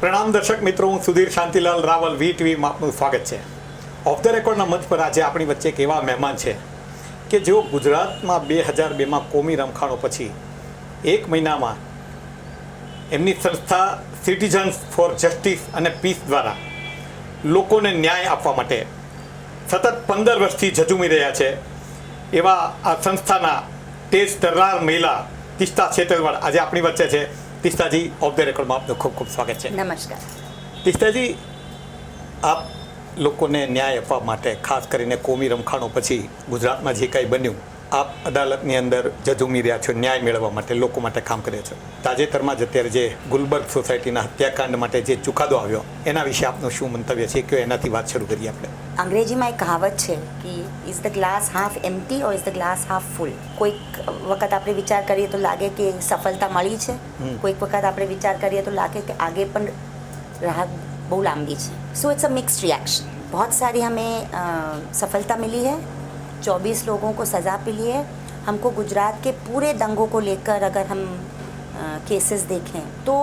પ્રણામ દર્શક મિત્રો, હું સુધીર શાંતિલાલ રાવલ VTVમાં આપનું સ્વાગત છે. ઓફ ધ રેકોર્ડના મંચ પર આજે આપણી વચ્ચે એક એવા મહેમાન છે કે જેઓ ગુજરાતમાં 2002માં કોમી રમખાણો પછી એક મહિનામાં એમની સંસ્થા સિટીઝન્સ ફોર જસ્ટિસ અને પીસ દ્વારા લોકોને ન્યાય આપવા માટે સતત 15 વર્ષથી ઝઝૂમી રહ્યા છે. એવા આ સંસ્થાના તેજ તર્રાર મહિલા તિસ્તા છેતરવાડ આજે આપણી વચ્ચે છે. તિસ્તાજી, ઓફ ધ રેકોર્ડમાં આપનું ખૂબ ખૂબ સ્વાગત છે. નમસ્કાર. તિસ્તાજી, આપ લોકોને ન્યાય આપવા માટે, ખાસ કરીને કોમી રમખાણો પછી ગુજરાતમાં જે કાંઈ બન્યું, આપ અદાલતની અંદર ઝઝૂમી રહ્યા છો, ન્યાય મેળવવા માટે, લોકો માટે કામ કરે છો. તાજેતરમાં જ અત્યારે જે ગુલબર્ગ સોસાયટીના હત્યાકાંડ માટે જે ચુકાદો આવ્યો એના વિશે આપનું શું મંતવ્ય છે કે એનાથી વાત શરૂ કરીએ આપણે. અંગ્રેજીમાં એક કહાવત છે કે is the glass half empty or is the glass half full. કોઈક વખત આપણે વિચાર કરીએ તો લાગે કે સફળતા મળી છે, કોઈક વખત આપણે વિચાર કરીએ તો લાગે कि आगे પણ राह बहुत लंबी है. So it's a mixed reaction. बहुत सारी हमें सफलता मिली है, 24 लोगों को सज़ा मिली है. हमको गुजरात के पूरे दंगों को लेकर अगर हम केसेस देखें तो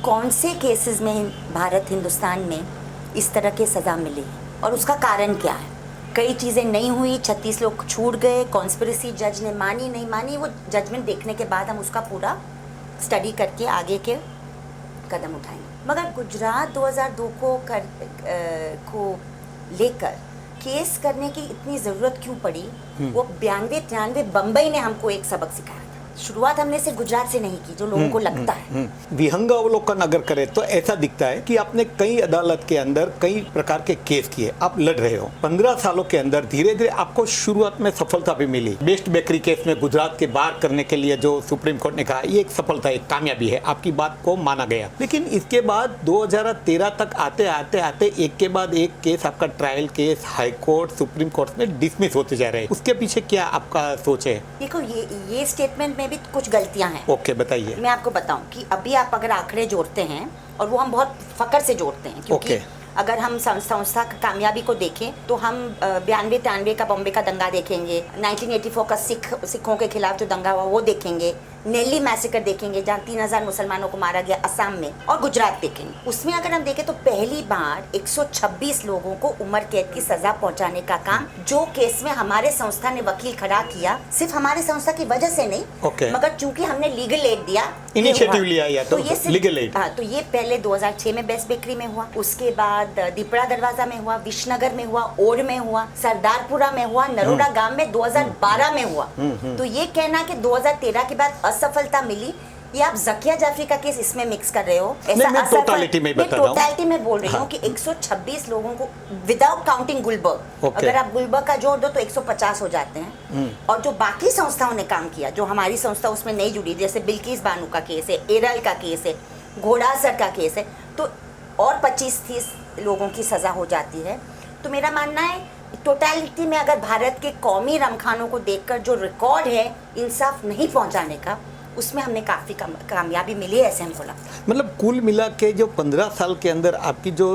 कौन से केसेस में भारत हिंदुस्तान में इस तरह के सज़ा मिली और उसका कारण क्या है. कई चीज़ें नहीं हुई, 36 लोग छूट गए, कॉन्स्पिरेसी जज ने मानी नहीं मानी, वो जजमेंट देखने के बाद हम उसका पूरा स्टडी करके आगे के कदम उठाएंगे. मगर गुजरात 2002 को लेकर केस करने की इतनी ज़रूरत क्यों पड़ी, वो 92-93 बम्बई ने हमको एक सबक सिखाया था. शुरुआत हमने सिर्फ गुजरात से नहीं की जो लोगों को लगता है. विहंग अवलोकन अगर करें तो ऐसा दिखता है कि आपने कई अदालत के अंदर कई प्रकार के केस किए, आप लड़ रहे हो. 15 सालों के अंदर धीरे धीरे आपको शुरुआत में सफलता भी मिली. बेस्ट बेकरी केस में गुजरात के बाहर करने के लिए जो सुप्रीम कोर्ट ने कहा, ये एक सफलता, एक कामयाबी है, आपकी बात को माना गया. लेकिन इसके बाद 2013 तक आते आते आते एक के बाद एक केस, आपका trial case high court, supreme court में डिसमिस होते जा रहे हैं. उसके पीछे क्या आपका सोच है? देखो, ये स्टेटमेंट में भी कुछ गलतियां हैं. ओके, बताइए. मैं आपको बताऊं कि अभी आप अगर आंकड़े जोड़ते हैं, और वो हम बहुत फकर से जोड़ते हैं, क्योंकि अगर हम संस्था की कामयाबी को देखें तो हम 92-93 का बॉम्बे का दंगा देखेंगे, 1984 का सिखों के खिलाफ जो दंगा हुआ वो देखेंगे, नेल्ली मैसेकर देखेंगे जहाँ 3000 मुसलमानों को मारा गया असम में, और गुजरात देखेंगे. उसमें अगर हम देखें तो पहली बार 126 लोगों को उम्र कैद की सजा पहुंचाने का काम जो केस में हमारे संस्था ने वकील खड़ा किया, सिर्फ हमारे संस्था की वजह से नहीं, मगर चूंकि हमने लीगल एड दिया, इनिशिएटिव लिया, या तो ये लीगल एड. हाँ, तो ये पहले 2006 में बेस्ट बेकरी में हुआ, उसके बाद दीपड़ा दरवाजा में हुआ, विश्वनगर में हुआ, ओर में हुआ, सरदारपुरा में हुआ, नरोड़ा गांव में 2012 में हुआ. तो ये कहना कि 2013 के बाद असफलता मिली, ये आप जकिया जाफरी का केस इसमें मिक्स कर रहे हो. ऐसा मैं टोटलिटी में बता रहा हूं. टोटलिटी में बोल रही हूँ कि 126 लोगों को विदाउट काउंटिंग गुलबर्ग, अगर आप गुलबर्ग का जोड़ दो तो 150 हो जाते हैं. और जो बाकी संस्थाओं ने काम किया, जो हमारी संस्था उसमें नहीं जुड़ी, जैसे बिल्किस बानू का केस है, एरल का केस है, घोड़ासर का केस है, तो और 25-30 लोगों की सजा हो जाती है. तो मेरा मानना है टोटलिटी में अगर भारत के कौमी रमखानों को देखकर जो रिकॉर्ड है इंसाफ नहीं पहुंचाने का, उसमें हमने काफ़ी कामयाबी मिली है, ऐसे हमको लगता है. मतलब कुल मिला के जो 15 साल के अंदर आपकी जो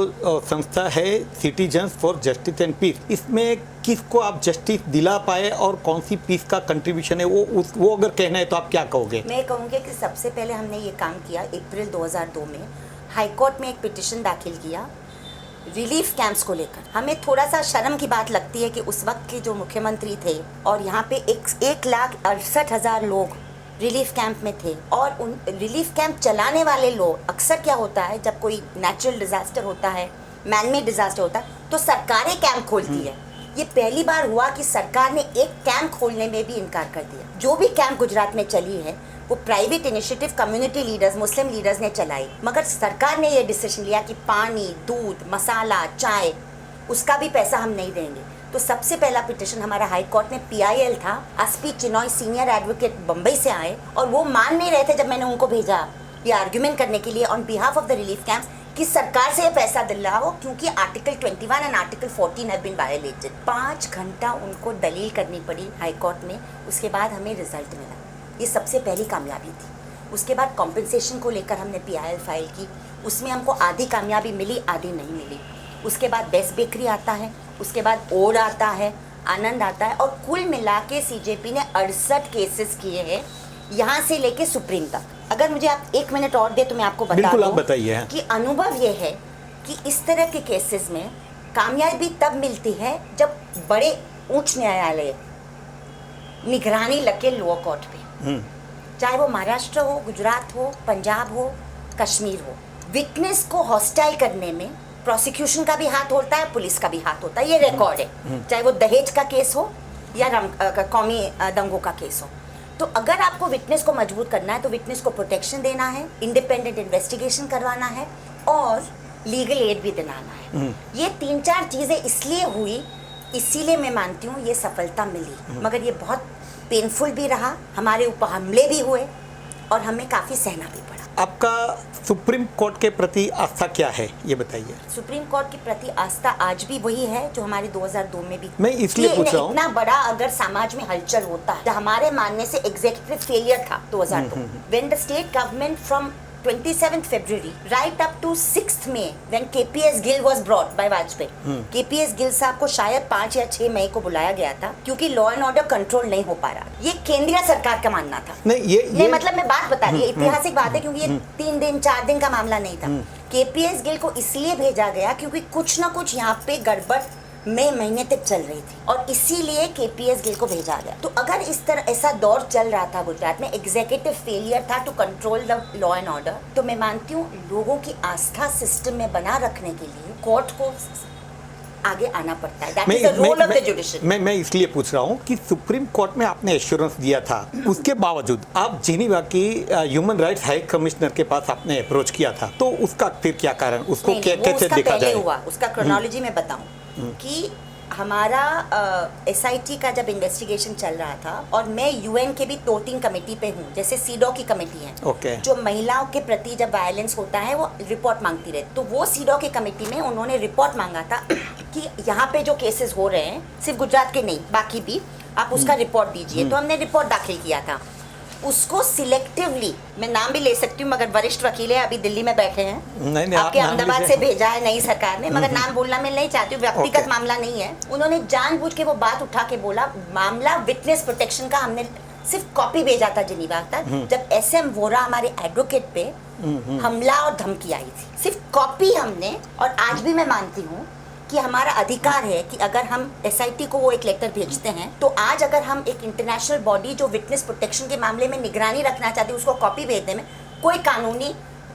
संस्था है citizens for justice and peace, इसमें किसको आप जस्टिस दिला पाए और कौन सी पीस का कंट्रीब्यूशन है, वो अगर कहना है तो आप क्या कहोगे? मैं कहूँगी कि सबसे पहले हमने ये काम किया अप्रैल 2002 में हाई कोर्ट में एक पिटिशन दाखिल किया रिलीफ कैंप्स को लेकर. हमें थोड़ा सा शर्म की बात लगती है कि उस वक्त के जो मुख्यमंत्री थे और यहाँ पे 1,68,000 लोग रिलीफ कैंप में थे, और उन रिलीफ कैंप चलाने वाले लोग, अक्सर क्या होता है जब कोई नेचुरल डिजास्टर होता है, मैनमेड डिजास्टर होता है, तो सरकारें कैंप खोलती है. ये पहली बार हुआ कि सरकार ने एक कैंप खोलने में भी इनकार कर दिया. जो भी कैंप गुजरात में चली है वो प्राइवेट इनिशिएटिव कम्युनिटी लीडर्स, मुस्लिम लीडर्स ने चलाई, मगर सरकार ने ये डिसीजन लिया कि पानी, दूध, मसाला, चाय, उसका भी पैसा हम नहीं देंगे. तो सबसे पहला पिटिशन हमारा हाई कोर्ट में PIL था, SP Chinoy senior advocate Bombay से आए, और वो मान नहीं रहे थे जब मैंने उनको भेजा ये आर्ग्यूमेंट करने के लिए on behalf of the relief camps कि सरकार से ये पैसा दिलाओ क्योंकि article 21 and article 14 have been violated. 5 घंटा उनको दलील करनी पड़ी हाई कोर्ट में, उसके बाद हमें रिजल्ट मिला. ये सबसे पहली कामयाबी थी. उसके बाद कॉम्पनसेशन को लेकर हमने PIL फाइल की, उसमें हमको आधी कामयाबी मिली, आधी नहीं मिली. उसके बाद बेस्ट बेकरी आता है, उसके बाद ओर आता है, आनंद आता है, और कुल मिला के CJP ने 68 केसेस किए हैं यहाँ से लेके सुप्रीम तक. अगर मुझे आप 1 मिनट और दे तो मैं आपको बता बिल्कुल, आप दूं बताइए। कि अनुभव ये है कि इस तरह के केसेस में कामयाबी तब मिलती है जब बड़े उच्च न्यायालय निगरानी लगे लोअर कोर्ट पे, चाहे वो महाराष्ट्र हो, गुजरात हो, पंजाब हो, कश्मीर हो। विटनेस को हॉस्टाइल करने में प्रोसिक्यूशन का भी हाथ होता है, पुलिस का भी हाथ होता है, ये रिकॉर्ड है, चाहे वो दहेज का केस हो या कौमी दंगों का केस हो। तो अगर आपको विटनेस को मजबूत करना है तो विटनेस को प्रोटेक्शन देना है, इंडिपेंडेंट इन्वेस्टिगेशन करवाना है और लीगल एड भी दिलाना है। ये 3-4 चीज़ें इसलिए हुई, इसीलिए मैं मानती हूँ ये सफलता मिली। मगर ये बहुत पेनफुल भी रहा, हमारे ऊपर हमले भी हुए और हमें काफ़ी सहना भी पड़ा। आपका सुप्रीम कोर्ट के प्रति आस्था क्या है, ये बताइए। सुप्रीम कोर्ट के प्रति आस्था आज भी वही है जो हमारे 2002 में भी। मैं इसलिए पूछ रहा हूँ, इतना बड़ा अगर समाज में हलचल होता है, हमारे मानने से एग्जीक्यूटिव फेलियर था 2002, when the state government from 27th February right up to 6th May when KPS Gill was brought by Vajpayee. KPS Gill साहब को शायद 5 या 6 मई को बुलाया गया था क्योंकि लॉ एंड ऑर्डर कंट्रोल नहीं हो पा रहा। ये केंद्रीय सरकार का मानना था। नहीं मतलब मैं बात बता रही, ऐतिहासिक बात है क्योंकि ये 3 दिन 4 दिन का मामला नहीं था। KPS Gill को इसलिए भेजा गया क्योंकि कुछ ना कुछ यहाँ पे गड़बड़ मई महीने तक चल रही थी और इसीलिए KPS गिल को भेजा गया। तो अगर इस तरह ऐसा दौर चल रहा था गुजरात में, एग्जीक्यूटिव फेलियर था to control the law and order, तो मैं मानती हूँ लोगों की आस्था सिस्टम में बना रखने के लिए कोर्ट को आगे आना पड़ता है। That is the role of the judiciary. मैं इसलिए पूछ रहा हूँ कि सुप्रीम कोर्ट में आपने एश्योरेंस दिया था, उसके बावजूद आप जिनीवा की ह्यूमन राइट्स हाई कमिश्नर के पास आपने अप्रोच किया था, तो उसका फिर क्या कारण, उसको कैसे देखा जाए? हुआ उसका क्रोनोलॉजी में बताऊं कि हमारा SIT का जब इन्वेस्टिगेशन चल रहा था और मैं UN के भी 2-3 कमेटी पे हूँ, जैसे CEDAW की कमेटी है जो महिलाओं के प्रति जब वायलेंस होता है वो रिपोर्ट मांगती रहे। तो वो CEDAW की कमेटी में उन्होंने रिपोर्ट मांगा था कि यहाँ पे जो केसेस हो रहे हैं सिर्फ गुजरात के नहीं बाकी भी, आप उसका रिपोर्ट दीजिए। तो हमने रिपोर्ट दाखिल किया था। उसको सिलेक्टिवली, मैं नाम भी ले सकती हूँ मगर वरिष्ठ वकील है, अभी दिल्ली में बैठे हैं, नहीं, आपके अहमदाबाद से भेजा है नई सरकार ने, मगर नाम बोलना मैं नहीं चाहती हूँ, व्यक्तिगत मामला नहीं है। उन्होंने जानबूझ के वो बात उठा के बोला मामला विटनेस प्रोटेक्शन का, हमने सिर्फ कॉपी भेजा था जिनीवा तक जब SM वोरा हमारे एडवोकेट पे हमला और धमकी आई थी, सिर्फ कॉपी हमने। और आज भी मैं मानती हूँ कि हमारा अधिकार है कि अगर हम SIT को वो एक लेटर भेजते हैं तो आज अगर हम एक इंटरनेशनल बॉडी जो विटनेस प्रोटेक्शन के मामले में निगरानी रखना चाहती है उसको कॉपी भेजने में कोई कानूनी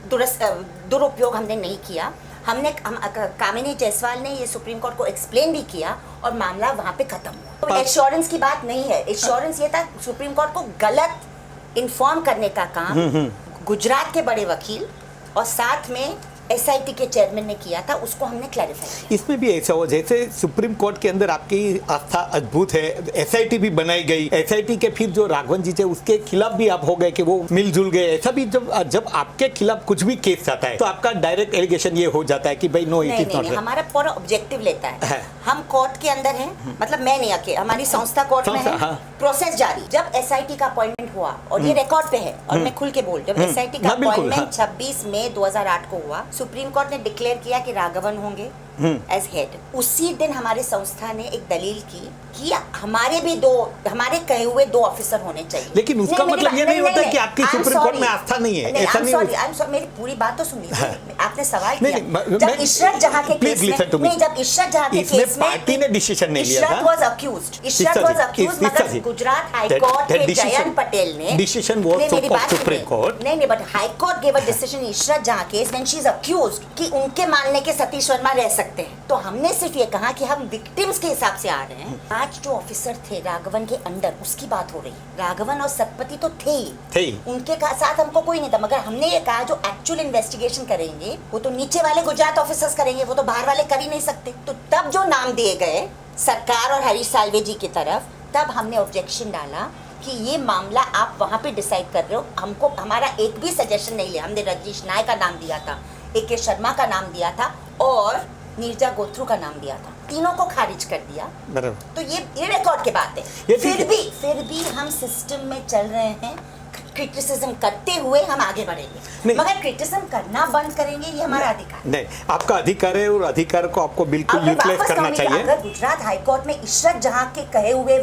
दुरुपयोग हमने नहीं किया। कामिनी जायसवाल ने ये सुप्रीम कोर्ट को एक्सप्लेन भी किया और मामला वहाँ पे खत्म हुआ। तो एश्योरेंस की बात नहीं है, एश्योरेंस ये था सुप्रीम कोर्ट को गलत इन्फॉर्म करने का काम गुजरात के बड़े वकील और साथ में SIT के चेयरमैन ने किया था, उसको हमने क्लैरिफाई किया। इसमें भी ऐसा हो जैसे सुप्रीम कोर्ट के अंदर आपकी आस्था अद्भुत है, SIT भी बनाई गई, SIT के फिर जो राघवन जी थे उसके खिलाफ भी आप हो गए कि वो मिलजुल गए। ऐसा भी जब आपके खिलाफ कुछ भी केस आता है तो आपका डायरेक्ट एलिगेशन ये हो जाता है कि भाई नो इट इज नॉट। हमारा पूरा ऑब्जेक्टिव लेता है, हम कोर्ट के अंदर हैं, मतलब मैं नहीं आके, हमारी संस्था कोर्ट में है, प्रोसेस जारी। जब SIT का अपॉइंटमेंट हुआ और ये रिकॉर्ड पे है और मैं खुल के बोल, जब SIT का अपॉइंटमेंट 26 मई 2008 को हुआ, सुप्रीम कोर्ट ने डिक्लेयर किया कि राघवन होंगे एज हेड। उसी दिन हमारी संस्था ने एक दलील की कि हमारे कहे हुए 2 ऑफिसर होने चाहिए। लेकिन उसका मतलब ये नहीं होता कि आपकी सुप्रीम कोर्ट में आस्था नहीं है, ऐसा नहीं होता। मेरी पूरी बात तो सुन लीजिए, आपने सवाल किया जब इशरत जहां के केस में, जब इशरत जहां के केस में पार्टी ने डिसीजन नहीं लिया था, इशरत वाज अक्यूज्ड, मगर गुजरात हाई कोर्ट के जयंत पटेल ने decision was of Supreme Court. नहीं, but High Court give a decision Ishrat Jahan case when she is accused कि उनके मानने के सतीश वर्मा रह सकते हैं। तो हमने सिर्फ ये कहा कि हम विक्टिम्स के हिसाब से आ रहे हैं। 5 जो ऑफिसर थे राघवन के अंडर, उसकी बात हो रही है। राघवन और सतपति तो थे ही, उनके साथ हमको कोई नहीं था, मगर हमने ये कहा जो एक्चुअल इन्वेस्टिगेशन करेंगे वो तो नीचे वाले गुजरात ऑफिसर्स करेंगे, वो तो बाहर वाले कर ही नहीं सकते। तो तब जो नाम दिए गए सरकार और हरीश साल्वे जी की तरफ, तब हमने ऑब्जेक्शन डाला कि ये मामला आप वहाँ पे डिसाइड कर रहे हो, हमको हमारा एक भी सजेशन नहीं लिया। हमने रजनीश नायक का नाम दिया था, AK शर्मा का नाम दिया था और नीरजा गोथरू का नाम दिया था, तीनों को खारिज कर दिया। तो ये रिकॉर्ड की बात है। फिर भी हम सिस्टम में चल रहे हैं, क्रिटिसिज्म करते हुए हम आगे बढ़ेंगे, मगर क्रिटिसिज्म करना बंद करेंगे ये हमारा अधिकार नहीं, आपका अधिकार है और अधिकार को आपको बिल्कुल यूटिलाइज करना चाहिए। अगर गुजरात हाई कोर्ट में इशरत जहां के कहे हुए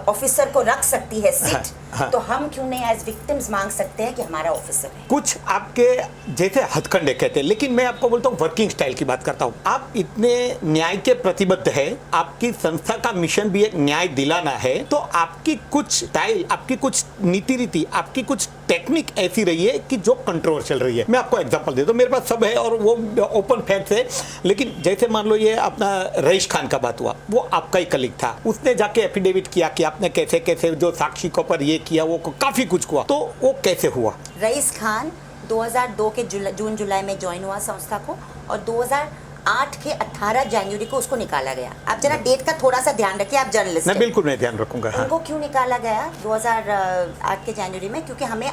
ऑफिसर को रख सकती है सीट हाँ। तो हम क्यों नहीं एज विक्टिम्स मांग सकते हैं कि हमारा ऑफिसर है? कुछ आपके जैसे हथकंडे कहते हैं, लेकिन मैं आपको बोलता हूँ वर्किंग स्टाइल की बात करता हूँ। आप इतने न्याय के प्रतिबद्ध है, आपकी संस्था का मिशन भी एक न्याय दिलाना है, तो आपकी कुछ स्टाइल, आपकी कुछ नीति रीति, आपकी कुछ टेक्निक ऐसी रही है कि जो कंट्रोवर्शियल रही है। मैं आपको एग्जांपल देता हूँ, मेरे पास सब है और वो ओपन फैक्ट्स है। लेकिन जैसे मान लो ये अपना रईस खान का बात हुआ, वो आपका ही कलीग था, उसने जाके एफिडेविट किया कि आपने कैसे कैसे जो साक्षी को पर ये किया, वो काफी कुछ हुआ, तो वो कैसे हुआ? रईस खान 2002 के जून जुलाई में ज्वाइन हुआ संस्था को, और 2008 के 18 जनवरी को उसको निकाला गया। आप जरा डेट का थोड़ा सा ध्यान रखिए, आप जर्नलिस्ट मैं हैं। बिल्कुल मैं ध्यान रखूंगा। हाँ। उनको क्यों निकाला गया 2008 के जनवरी में? क्योंकि हमें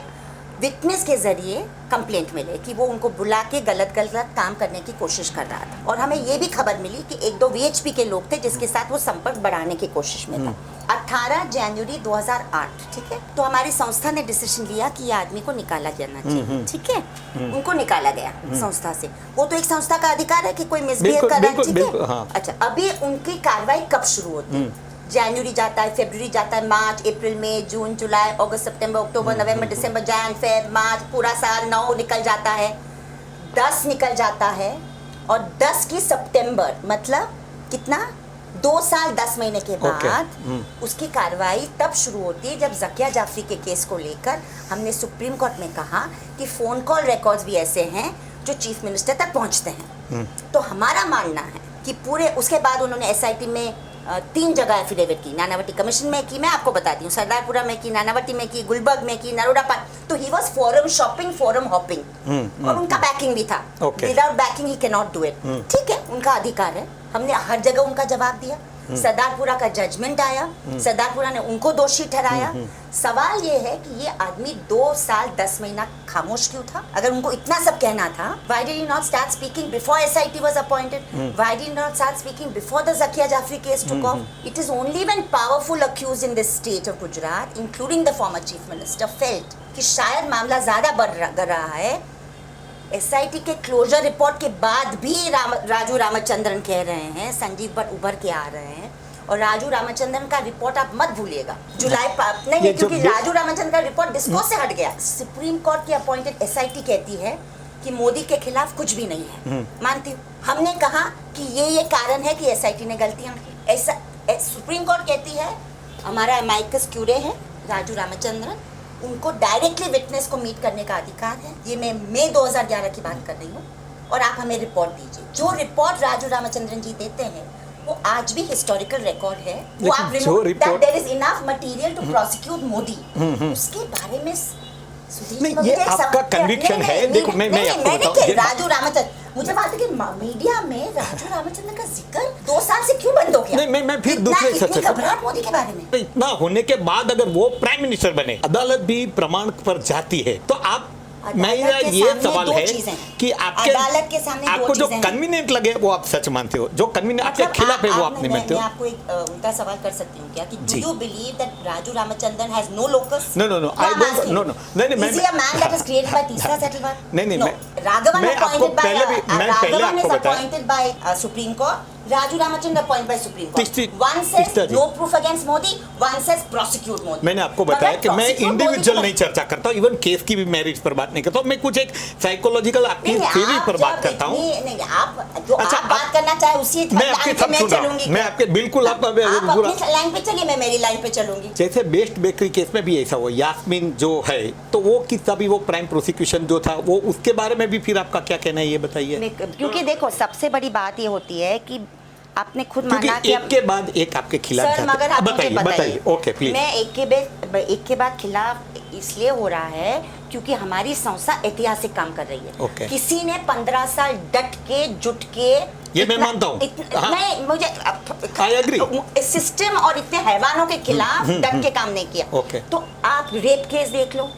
विटनेस के जरिए कंप्लेंट मिले कि वो उनको बुला के गलत गलत काम करने की कोशिश कर रहा था, और हमें ये भी खबर मिली कि एक दो वीएचपी के लोग थे जिसके साथ वो संपर्क बढ़ाने की कोशिश में था। 18 जनवरी 2008, ठीक है। तो हमारी संस्था ने डिसीजन लिया कि ये आदमी को निकाला जाना चाहिए, ठीक है। उनको निकाला गया संस्था से। वो तो एक संस्था का अधिकार है कि कोई मिसबिहेव बिल्कुल, कर रहा है, बिल्कुल, ठीक है। बिल्कुल, हाँ। अच्छा, अभी उनकी कार्रवाई कब शुरू होती है? जनवरी जाता है, फरवरी जाता है, मार्च, अप्रैल, मई, जून, जुलाई, अगस्त, सितंबर, अक्टूबर, नवंबर, दिसंबर, जन, फेब, मार्च, पूरा साल 9 निकल जाता है, 10 निकल जाता है, और 10 की सितंबर, मतलब कितना? 2 साल 10 महीने के बाद उसकी कार्रवाई तब शुरू होती है जब जकिया जाफरी के केस को लेकर हमने सुप्रीम कोर्ट में कहा कि फोन कॉल रिकॉर्ड्स भी ऐसे हैं जो चीफ मिनिस्टर तक पहुंचते हैं। तो हमारा मानना है कि पूरे उसके बाद उन्होंने एसआईटी में 3 जगह एफिडेविट की, नानावटी कमीशन में की, मैं आपको बताती हूँ, सरदारपुरा में की, नानावटी में की, गुलबर्ग में की, नरोडा पार्क। तो he was forum shopping, forum hopping, और उनका बैकिंग भी था। Without banking he can not do it, ठीक है, उनका अधिकार है। हमने हर जगह उनका जवाब दिया। सरदारपुरा का जजमेंट आया, सरदारपुरा ने उनको दोषी ठहराया। सवाल ये है कि ये आदमी 2 साल 10 महीना खामोश क्यों था? अगर उनको इतना सब कहना था, why did he not start speaking before SIT was appointed? Why did he not start speaking before the Zakia Jafri case took off? It is only when powerful accused in this state of Gujarat, including the former chief minister, felt कि शायद मामला ज्यादा बढ़ रहा है। SIT के closure report के बाद भी राजू रामचंद्रन कह रहे हैं, संजीव भट्ट उभर के आ रहे हैं, और राजू रामचंद्रन का रिपोर्ट आप मत भूलिएगा, जुलाई नहीं, क्योंकि राजू रामचंद्रन का रिपोर्ट डिस्कोर्स से हट गया। सुप्रीम कोर्ट की अपॉइंटेड SIT कहती है कि मोदी के खिलाफ कुछ भी नहीं है, मानती हूँ। हमने कहा कि ये कारण है कि SIT ने गलतियां की। ऐसा सुप्रीम कोर्ट कहती है हमारा अमाइकस क्यूरे है राजू रामचंद्रन, उनको डायरेक्टली विटनेस को मीट करने का अधिकार है। ये मैं मई 2011 की बात कर रही हूँ, और आप हमें रिपोर्ट दीजिए। जो रिपोर्ट राजू रामचंद्रन जी देते हैं वो आज भी हिस्टोरिकल रिकॉर्ड है। वो आप report there is enough material to prosecute Modi, उसके बारे में नहीं, ये आपका कन्विक्शन है। देखो मैं आपको बताऊं, राजू रामचंद्रन, मुझे बात है कि मीडिया में राजू रामचंद्रन का जिक्र 2 साल से क्यों बंद हो गया? नहीं, मैं फिर दूसरे सच घबराहट मोदी के बारे में। इतना होने के बाद अगर वो प्राइम मिनिस्टर बने, अदालत भी प्रमाण पर जाती है, तो आप मेरा ये सवाल है कि आपके अदालत के सामने आपको जो कन्वीनियंट लगे वो आप सच मानते हो, जो कन्वीनियंट आपके खिलाफ है वो आप नहीं मानते हो। मैं आपको एक उल्टा सवाल कर सकती हूँ क्या कि do you believe that Raju Ramachandran has no locus? No I don't, no नहीं, is he a man that is created by तीसरा सेटलमेंट? नहीं, राघवन मैं आपको पहले आपको बताया, appointed by Supreme Court, Raju Ramachandran appointed by Supreme Court. One says says no proof against Modi, one says prosecute Modi. मैंने आपको बताया कि मैं इंडिविजुअल नहीं चर्चा करता हूं, इवन केस की भी मेरिट्स पर बात नहीं करता हूं, मैं कुछ एक साइकोलॉजिकल आपकी थ्योरी पर बात करता हूं। नहीं, आप जो आप बात करना चाहे उसी मैं आपकी सब सुन रहा हूं, मैं आपके बिल्कुल आप अपनी लाइन पे चलिए, मैं मेरी लाइन पे चलूंगी। जैसे बेस्ट बेकरी केस में भी ऐसा हुआ, यास्मीन जो है, तो वो किस्सा भी, वो प्राइम प्रोसिक्यूशन जो था, वो उसके बारे में भी फिर आपका क्या कहना है ये बताइए। क्योंकि देखो सबसे बड़ी बात ये होती है कि आपने खुद माना कि एक के बाद एक आपके खिलाफ सर, मगर आप मुझे बताइए। Okay please. मैं एक के बाद खिलाफ इसलिए हो रहा है क्योंकि हमारी संस्था ऐतिहासिक काम कर रही है। किसी ने 15 साल डट के जुट के, ये मैं मानता हूँ, नहीं मुझे आई एग्री, सिस्टम और इतने हैवानों के खिलाफ डट के काम नहीं किया। तो आप रेप केस देख लो,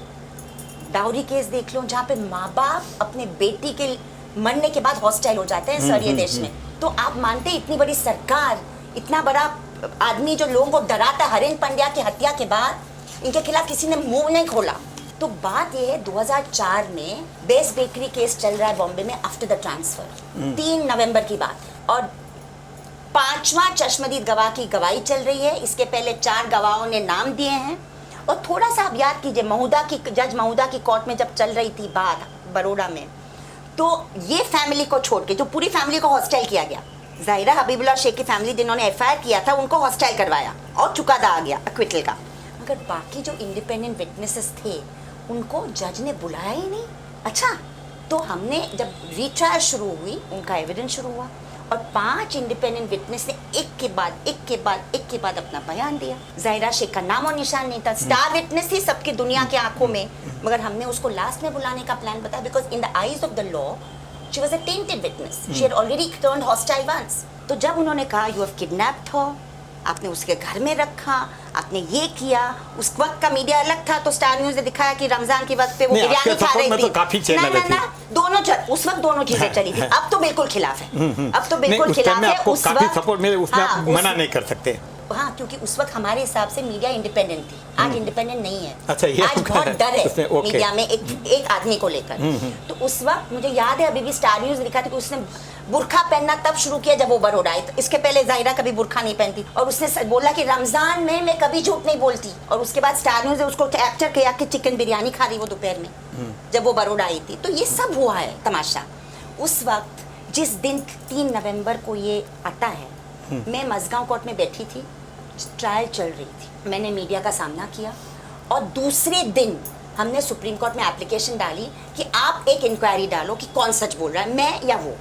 डाउरी केस देख लो, जहाँ पे माँ बाप अपने बेटी के मरने के बाद हॉस्टाइल हो जाते हैं सर ये देश में। तो आप मानते हैं इतनी बड़ी सरकार, इतना बड़ा आदमी जो लोगों को डराता, हरेंद्र पंड्या की हत्या के बाद इनके खिलाफ किसी ने मुंह नहीं खोला। तो बात ये है 2004 में बेस्ट बेकरी केस चल रहा है बॉम्बे में आफ्टर द ट्रांसफर, 3 नवंबर की बात, और 5वां चश्मदीद गवाह की गवाही चल रही है। इसके पहले 4 गवाहों ने नाम दिए हैं और थोड़ा सा आप याद कीजिए, जज महुदा की कोर्ट में जब चल रही थी बात बड़ौदा में, तो ये फैमिली को छोड़ के जो पूरी फैमिली को हॉस्टाइल किया गया, जाहिरा हबीबुल्लाह शेख की फैमिली जिन्होंने एफआईआर किया था उनको हॉस्टाइल करवाया और चुकादा आ गया एक्विटल का, मगर बाकी जो इंडिपेंडेंट विटनेसेस थे उनको जज ने बुलाया ही नहीं। अच्छा, तो हमने जब रीट्रायल शुरू हुई, उनका एविडेंस शुरू हुआ और 5 इंडिपेंडेंट विटनेस ने एक के बाद अपना बयान दिया। जाहिरा शेख का नाम और निशान नहीं था, स्टार विटनेस थी सबकी दुनिया के आंखों में, मगर हमने उसको लास्ट में बुलाने का प्लान बताया because in the eyes of the law she was a tainted witness, she had already turned hostile once. तो जब उन्होंने कहा यू हैव किडनैप्ड हर, आपने उसके घर में रखा, आपने ये किया, उस वक्त का मीडिया अलग था, तो स्टार न्यूज ने दिखाया कि रमजान के वक्त पे वो बिरयानी खा रही थी। तो काफी चैनल थी। दोनों उस वक्त दोनों चीजें चली थी, अब तो बिल्कुल खिलाफ है, अब तो बिल्कुल खिलाफ है। उस वक्त सपोर्ट में उसमें आप मना नहीं कर सकते। हाँ, क्योंकि उस वक्त हमारे हिसाब से मीडिया इंडिपेंडेंट थी, आज इंडिपेंडेंट नहीं है। अच्छा, ये आज बहुत डर है ओके। मीडिया में एक आदमी को लेकर। तो उस वक्त मुझे याद है, अभी भी स्टार न्यूज लिखा था कि उसने बुर्खा पहनना तब शुरू किया जब वो बड़ौदा आई। तो इसके पहले जाहिरा कभी बुर्खा नहीं पहनती और उसने बोला कि रमजान में मैं कभी झूठ नहीं बोलती, और उसके बाद स्टार न्यूज ने उसको कैप्चर किया कि चिकन बिरयानी खा रही वो दोपहर में जब वो बड़ौदा आई थी। तो ये सब हुआ है तमाशा। उस वक्त जिस दिन 3 नवंबर को ये आता है, मैं मजगांव कोर्ट में बैठी थी, ट्रायल चल रही थी, मैंने मीडिया का सामना किया और दूसरे दिन हमने सुप्रीम कोर्ट में एप्लीकेशन डाली कि आप एक इंक्वायरी डालो कि कौन सच बोल रहा है, मैं या वो।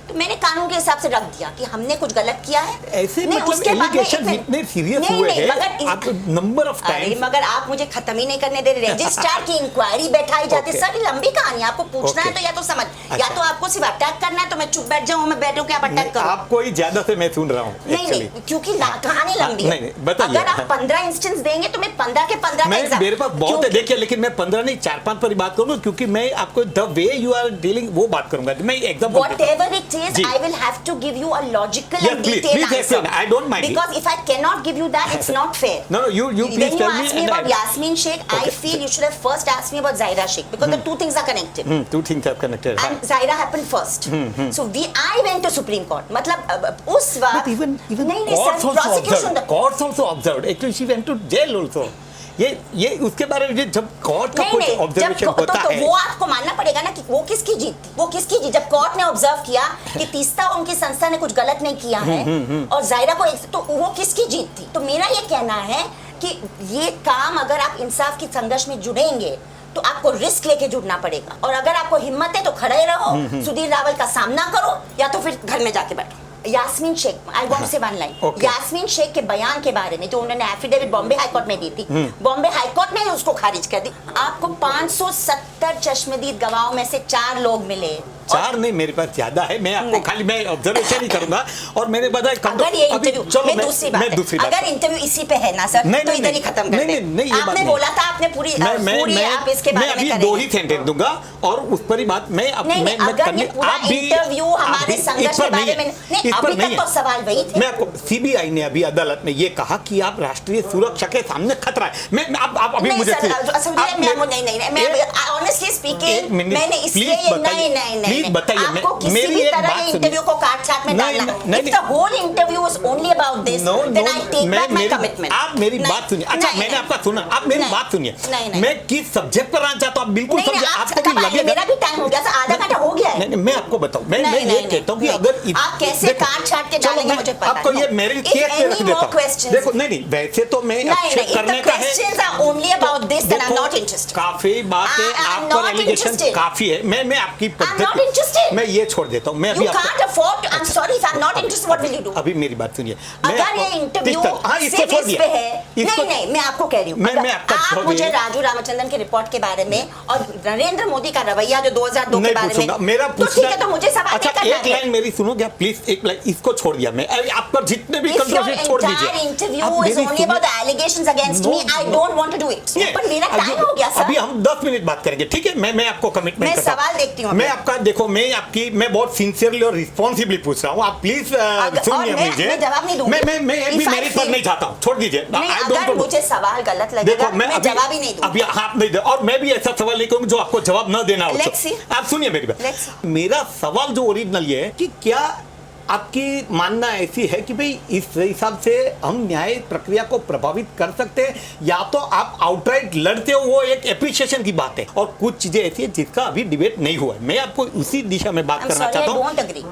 तो मैंने कानून के हिसाब से रख दिया कि हमने कुछ गलत किया है। ऐसे मतलब एलिगेशन इतने सीरियस हुए हैं, आप नंबर ऑफ टाइम्स। मगर आप मुझे खत्म ही नहीं करने दे रहे। रजिस्ट्रार की इंक्वायरी बैठाई जाती है। सर लंबी कहानी, आपको पूछना है तो या तो समझ, या तो आपको सिर्फ अटैक करना है तो मैं चुप बैठ जाऊं, मैं बैठूं कि आप अटैक करो। आपको ही ज्यादा से मैं सुन रहा हूं नहीं, क्योंकि कहानी लंबी है। अगर आप 15 इंस्टेंस देंगे तो मैं 15 के 15 मेरे पास बहुत है, देखिए, लेकिन मैं 15 नहीं 4-5 पर बात करूंगा, क्योंकि मैं आपको the way you are dealing वो बात करूंगा। मैं example, whatever it is, I will have to give you a logical and detailed answer. I don't mind. Because if I cannot give you that, it's not fair. No, you please when you tell me. ask me about Yasmin Sheikh, I feel you should have first asked me about Zaira Sheikh because the two things are connected. Two things are connected. And Zaira happened first. So I went to Supreme Court. मतलब उस वक्त. But even नहीं, courts also observed. Actually, she went to jail also. ये उसके बारे में जब court का कुछ ऑब्जर्वेशन होता है, तो वो आपको मानना पड़ेगा ना कि वो किसकी जीत थी, वो किसकी जीत। जब कोर्ट ने ऑब्जर्व किया कि तीस्ता उनकी संस्था ने कुछ गलत नहीं किया है और जायरा को, तो वो किसकी जीत थी। तो मेरा ये कहना है कि ये काम अगर आप इंसाफ की संघर्ष में जुड़ेंगे तो आपको रिस्क लेके जुड़ना पड़ेगा, और अगर आपको हिम्मत है तो खड़े रहो, सुधीर रावल का सामना करो, या तो फिर घर में जाके बैठो। Yasmin Sheikh, I want to say one line, Yasmin Sheikh के बयान के बारे में जो उन्होंने एफिडेविट बॉम्बे हाई कोर्ट में दी थी, बॉम्बे हाई कोर्ट ने उसको खारिज कर दी। आपको 570 चश्मदीद गवाहों में से 4 लोग मिले। 4 नहीं, मेरे पास ज्यादा है, मैं आपको खाली मैं ऑब्जर्वेशन ही करूंगा। और मैंने बताया अगर ये इंटरव्यू, मैं दूसरी बात, अगर इंटरव्यू इसी पे है ना सर, तो इधर ही खत्म कर दे। आपने बोला था, आपने पूरी आप इसके बारे में करेंगे। 2 ही सेंटेंस दूंगा और उस पर ही बात मैं अगर ये पूरा इंटरव्यू हमारे संघर्ष के बारे में नहीं, अभी तक तो सवाल वही थे। मैं आपको, सीबीआई ने अभी अदालत में ये कहा कि आप राष्ट्रीय सुरक्षा के सामने खतरा है। मैं आप अभी मुझे ऑनेस्टली स्पीकिंग, मैंने इसलिए नहीं बताइए, आपको किसी भी तरह के इंटरव्यू को काट-छाट में डालना है। If the whole interview was only about this, then I take back my commitment. आप मेरी बात सुनिए। अच्छा, मैंने आपका सुना, आप मेरी बात सुनिए। मैं किस सब्जेक्ट पर आना चाहता हूँ, आप बिल्कुल समझे। आपको भी लगेगा मेरा भी टाइम हो गया, आधा घंटा हो गया है। मैं आपको बताऊं, मैं ये कहता हूँ कि अगर आप कैसे काट-छाट के डालेंगे मुझे पता है। आपको ये मेरे केस पे रख देता हूं। देखो, नहीं, वैसे तो मैं एक्सेप्ट करने का है। Questions are only about this, then I'm not interested. काफी बातें आप पर एलिगेशन काफी है। मैं आपकी पद्धति, मैं ये छोड़ देता हूं। मैं अभी You can't afford to. I'm sorry if I'm not interested. What will you do? अभी मेरी बात सुनिए। अगर ये इंटरव्यू सिर्फ इस पे है, नहीं, मैं आपको कह रही हूँ, आप मुझे राजू रामचंद्रन की रिपोर्ट के बारे में और नरेंद्र मोदी का रवैया जो 2002 के बारे में, मेरा तो ठीक है, तो मुझे सवाल अच्छा, नहीं करना एक लाइन मेरी सुनो क्या प्लीज, एक लाइन इसको छोड़ दिया मैं। आप पर जितने भी कंट्रोवर्सी छोड़ दीजिए। Interview is only about the allegations against me, I don't want to do it. पर मेरा टाइम हो गया सर। अभी हम 10 मिनट बात करेंगे, ठीक है। मैं आपको कमिटमेंट करता हूं। मैं सवाल देखती हूं। मैं आपका, देखो, मैं बहुत सिंसियरली और रिस्पॉन्सिबली पूछ रहा हूँ। आप प्लीज सुनिए मुझे। मैं जवाब नहीं दूंगी। मैं भी मेरी पर नहीं जाता हूँ, छोड़ दीजिए। अगर मुझे सवाल गलत लगेगा, मैं जवाब ही नहीं दूंगी। अभी आप नहीं दे, और मैं भी ऐसा सवाल नहीं करूंगा जो आपको जवाब न देना हो। आप सुनिए मेरी बात। मेरा सवाल जो ओरिजिनल ये है कि क्या आपकी मानना ऐसी है कि भाई इस हिसाब से हम न्याय प्रक्रिया को प्रभावित कर सकते हैं, या तो आप आउटराइट लड़ते हो, वो एक एप्रिसिएशन की बात है, और कुछ चीजें ऐसी है जिसका अभी डिबेट नहीं हुआ है। मैं आपको उसी दिशा में बात करना चाहता हूँ। Don't agree.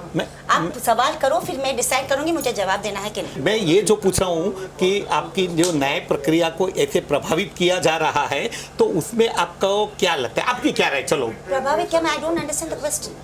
आप सवाल करो, फिर मैं डिसाइड करूंगी मुझे जवाब देना है कि नहीं। मैं ये जो पूछ रहा हूँ कि आपकी जो न्याय प्रक्रिया को ऐसे प्रभावित किया जा रहा है, तो उसमें आपको क्या लगता है, आपकी क्या राय? चलो, प्रभावित क्या? मैं I don't understand the question.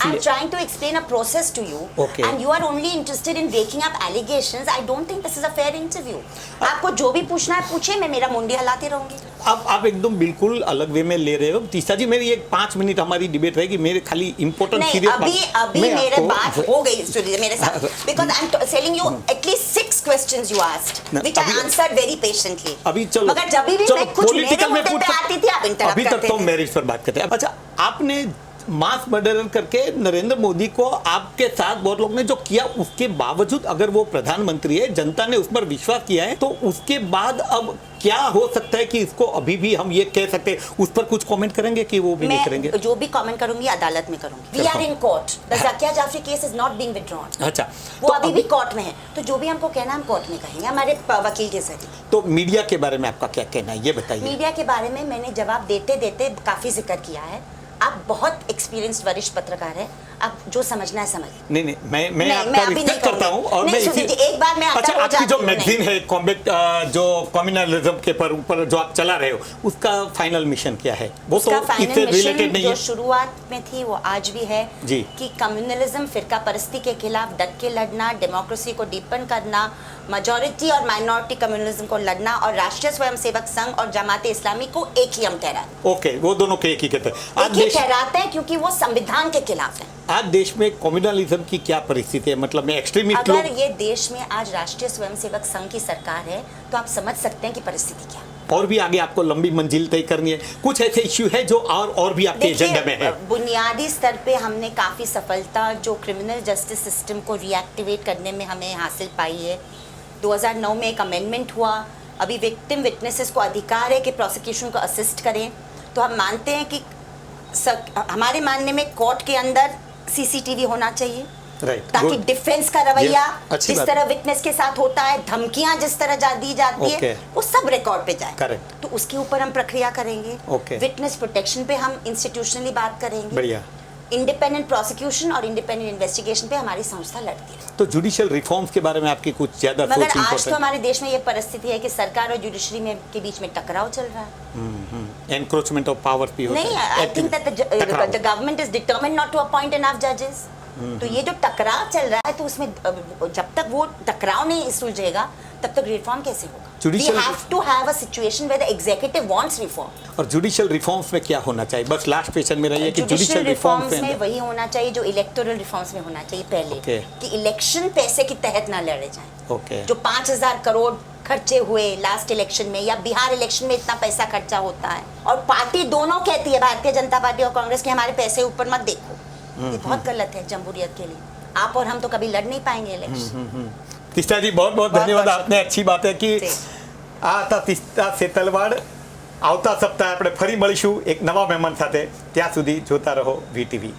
I'm trying to explain a process to you, Okay. and you are only interested in waking up allegations. I don't think this is a fair interview. आपको जो भी पूछना है पूछिए, मैं मेरा मुंडी हिलाती रहूंगी. अब आप एकदम बिल्कुल अलग वे में ले रहे हो। तीसरा जी, मेरी एक 5 मिनट हमारी डिबेट रहेगी, मेरे खाली इंपॉर्टेंट नहीं, सीरियस अभी मेरे बात हो गई सुनील मेरे साथ, because I'm telling you at least 6 questions you asked, which I answered very patiently. अभी चलो, मगर जब भी मैं कुछ मेरे मुद्दे पे आती थी, आप इंटरप्ट अभी करते तक तो थे. मैरिज पर बात करते हैं। अच्छा, आपने मास मर्डर करके नरेंद्र मोदी को आपके साथ बहुत लोग ने जो किया, उसके बावजूद अगर वो प्रधानमंत्री है, जनता ने उस पर विश्वास किया है, तो उसके बाद अब क्या हो सकता है कि इसको अभी भी हम ये कह सकते हैं? उस पर कुछ कमेंट करेंगे कि वो भी नहीं करेंगे? मैं जो भी कमेंट करूंगी अदालत में करूंगी. We are in court. The Zakia Jafri case is not being withdrawn. अच्छा, वो अभी भी कोर्ट में है, तो जो भी हमको कहना हम कोर्ट में कहेंगे हमारे वकील के जरिए. तो मीडिया के बारे में आपका क्या कहना है, ये बताइए। मीडिया के बारे में मैंने जवाब देते देते काफी जिक्र किया है. आप बहुत एक्सपीरियंस्ड वरिष्ठ पत्रकार है, आप जो समझना है समझ. नहीं, मैं आपका रिस्पेक्ट करता हूँ, और मैं इसी एक बार मैं अच्छा, आपकी जो मैगजीन है कॉम्बैट, जो कम्युनलिज्म के ऊपर जो आप चला रहे हो, उसका फाइनल मिशन क्या है? वो तो इससे रिलेटेड नहीं है। जो शुरुआत में थी वो आज भी है जी, कि कम्युनलिज्म, फिरका परस्ती के खिलाफ डट के लड़ना, डेमोक्रेसी को डीपन करना, मेजॉरिटी और माइनॉरिटी कम्युनलिज्म को लड़ना, और राष्ट्रीय स्वयंसेवक संघ और जमाते इस्लामी को एक ही हम ठहराते हैं. ओके, वो दोनों के एक ही कहते हैं। ठहराते हैं क्योंकि वो संविधान के खिलाफ है. आज देश में कम्युनलिज्म की क्या परिस्थिति है? मतलब में एक्सट्रीमिस्ट लोग, अगर ये देश में आज राष्ट्रीय स्वयंसेवक संघ की सरकार है, तो आप समझ सकते हैं कि परिस्थिति क्या है. और भी आगे आपको लंबी मंजिल तय करनी है, कुछ ऐसे इश्यू है जो और भी आपके एजेंडा में है? बुनियादी स्तर पे हमने काफी सफलता जो क्रिमिनल जस्टिस सिस्टम को रिएक्टिवेट करने में हमें हासिल पाई है. 2009 में एक अमेंडमेंट हुआ. अभी विक्टिम विटनेसेस को अधिकार है कि प्रोसिक्यूशन को असिस्ट करें. तो हम मानते हैं कि हमारे मानने में कोर्ट के अंदर सीसीटीवी होना चाहिए, ताकि डिफेंस का रवैया जिस तरह विटनेस के साथ होता है, धमकियां जिस तरह दी जाती है, वो सब रिकॉर्ड पे जाए. करेक्ट. तो उसके ऊपर हम प्रक्रिया करेंगे. विटनेस प्रोटेक्शन पे हम इंस्टीट्यूशनली बात करेंगे. बढ़िया. इंडिपेंडेंट प्रोसिक्यूशन और इंडिपेंडेंट इन्वेस्टिगेशन पे हमारी संस्था लड़ती है. तो जुडिशियल रिफॉर्म्स के बारे में आपकी कुछ ज्यादा सोच? मगर आज तो हमारे देश में ये परिस्थिति है कि सरकार और जुडिशरी में के बीच में टकराव चल रहा है. एनक्रोचमेंट ऑफ पावर भी होता है. नहीं, I think that the government is determined not to appoint enough जजेस. तो ये जो टकराव चल रहा है, तो उसमें जब तक वो टकराव नहीं सुलझेगा, तब तक रिफॉर्म कैसे होगा? We have to have a situation where the executive wants reform. और जुडिशियल रिफॉर्म्स में क्या होना चाहिए? बस लास्ट क्वेश्चन मेरा ये कि जुडिशियल रिफॉर्म्स में वही होना चाहिए जो इलेक्टोरल रिफॉर्म्स में होना चाहिए पहले, कि इलेक्शन पैसे के तहत ना लड़े जाएं. जो 5,000 करोड़ खर्चे हुए लास्ट इलेक्शन में, या बिहार इलेक्शन में इतना पैसा खर्चा होता है, और पार्टी दोनों कहती है, भारतीय जनता पार्टी और कांग्रेस, के हमारे पैसे ऊपर मत देखो. ये बहुत गलत है जमहूरियत के लिए. आप और हम तो कभी लड़ नहीं पाएंगे इलेक्शन. तिस्ता जी, बहुत बहुत धन्यवाद. आपने अच्छी बात है कि આ હતા તિસ્તા સેતલવાડ. આવતા સપ્તાહે આપણે ફરી મળીશું એક નવા મહેમાન સાથે. ત્યાં સુધી જોતા રહો VTV.